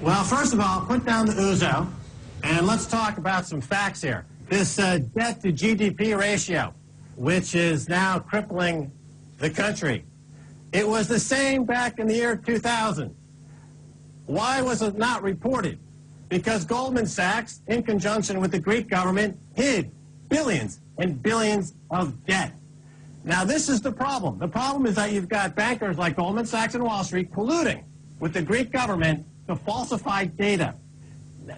Well, first of all, put down the ouzo, and let's talk about some facts here. This debt to GDP ratio, which is now crippling the country. It was the same back in the year 2000. Why was it not reported? Because Goldman Sachs, in conjunction with the Greek government, hid billions and billions of debt. Now, this is the problem. The problem is that you've got bankers like Goldman Sachs and Wall Street colluding with the Greek government to falsify data.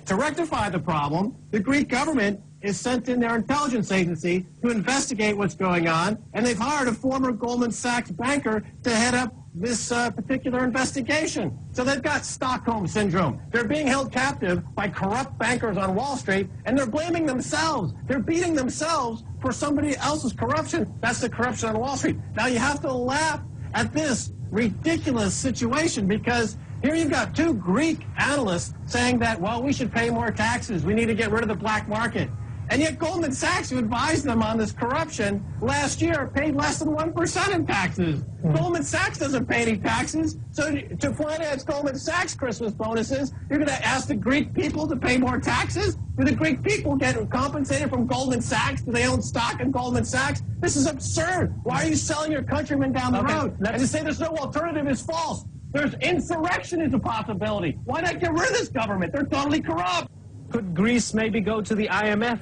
To rectify the problem, the Greek government is sent in their intelligence agency to investigate what's going on, and they've hired a former Goldman Sachs banker to head up this particular investigation. So they've got Stockholm Syndrome. They're being held captive by corrupt bankers on Wall Street, and they're blaming themselves. They're beating themselves for somebody else's corruption. That's the corruption on Wall Street. Now, you have to laugh at this ridiculous situation because here you've got two Greek analysts saying that, well, we should pay more taxes. We need to get rid of the black market. And yet Goldman Sachs, who advised them on this corruption last year, paid less than 1% in taxes. Goldman Sachs doesn't pay any taxes. So to finance Goldman Sachs Christmas bonuses, you're going to ask the Greek people to pay more taxes? Do the Greek people get compensated from Goldman Sachs? Do they own stock in Goldman Sachs? This is absurd. Why are you selling your countrymen down the road? And to say there's no alternative is false. There's insurrection is a possibility. Why not get rid of this government? They're totally corrupt. Could Greece maybe go to the IMF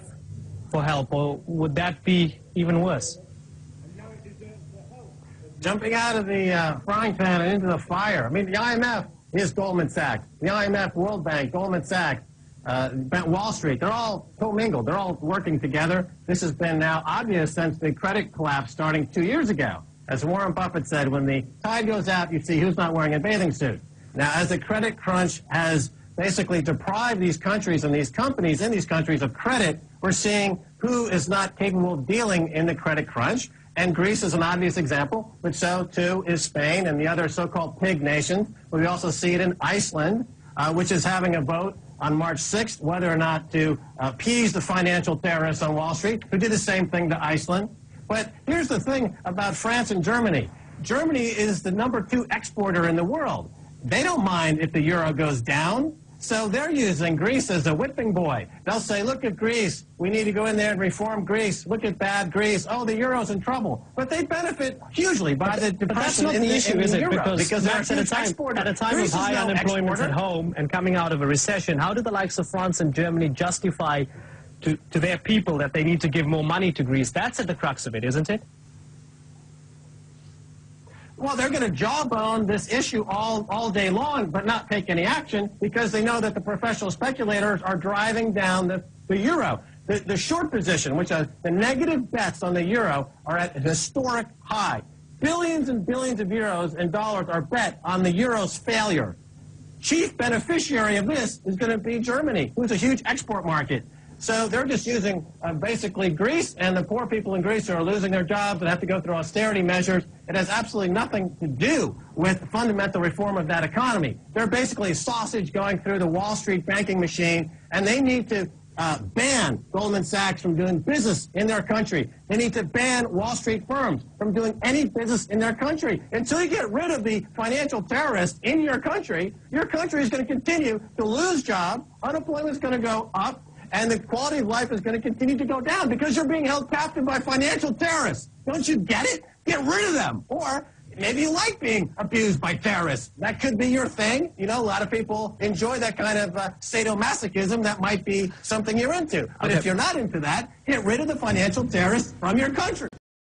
for help, or would that be even worse? Jumping out of the frying pan and into the fire. I mean, the IMF is Goldman Sachs. The IMF, World Bank, Goldman Sachs, Wall Street, they're all commingled. They're all working together. This has been now obvious since the credit collapse starting 2 years ago. As Warren Buffett said, when the tide goes out, you see who's not wearing a bathing suit. Now, as the credit crunch has basically deprived these countries and these companies in these countries of credit, we're seeing who is not capable of dealing in the credit crunch. And Greece is an obvious example, but so too is Spain and the other so-called pig nations. We also see it in Iceland, which is having a vote on March 6th whether or not to appease the financial terrorists on Wall Street, who did the same thing to Iceland. But here's the thing about France and Germany. Germany is the #2 exporter in the world. They don't mind if the euro goes down, so they're using Greece as a whipping boy. They'll say, look at Greece. We need to go in there and reform Greece. Look at bad Greece. Oh, the euro's in trouble. But they benefit hugely by the depression. But that's not the issue, is it? Because at a time of high unemployment at home and coming out of a recession, how do the likes of France and Germany justify to their people that they need to give more money to Greece? That's at the crux of it, isn't it? Well, they're going to jawbone this issue all day long, but not take any action because they know that the professional speculators are driving down the euro. The short position, which are the negative bets on the euro, are at a historic high. Billions and billions of euros and dollars are bet on the euro's failure. Chief beneficiary of this is going to be Germany, who's a huge export market. So they're just using basically Greece, and the poor people in Greece are losing their jobs and have to go through austerity measures. It has absolutely nothing to do with fundamental reform of that economy. They're basically a sausage going through the Wall Street banking machine, and they need to ban Goldman Sachs from doing business in their country. They need to ban Wall Street firms from doing any business in their country. Until you get rid of the financial terrorists in your country is going to continue to lose jobs, unemployment is going to go up, and the quality of life is going to continue to go down because you're being held captive by financial terrorists. Don't you get it? Get rid of them. Or maybe you like being abused by terrorists. That could be your thing. You know, a lot of people enjoy that kind of sadomasochism. That might be something you're into. But if you're not into that, get rid of the financial terrorists from your country.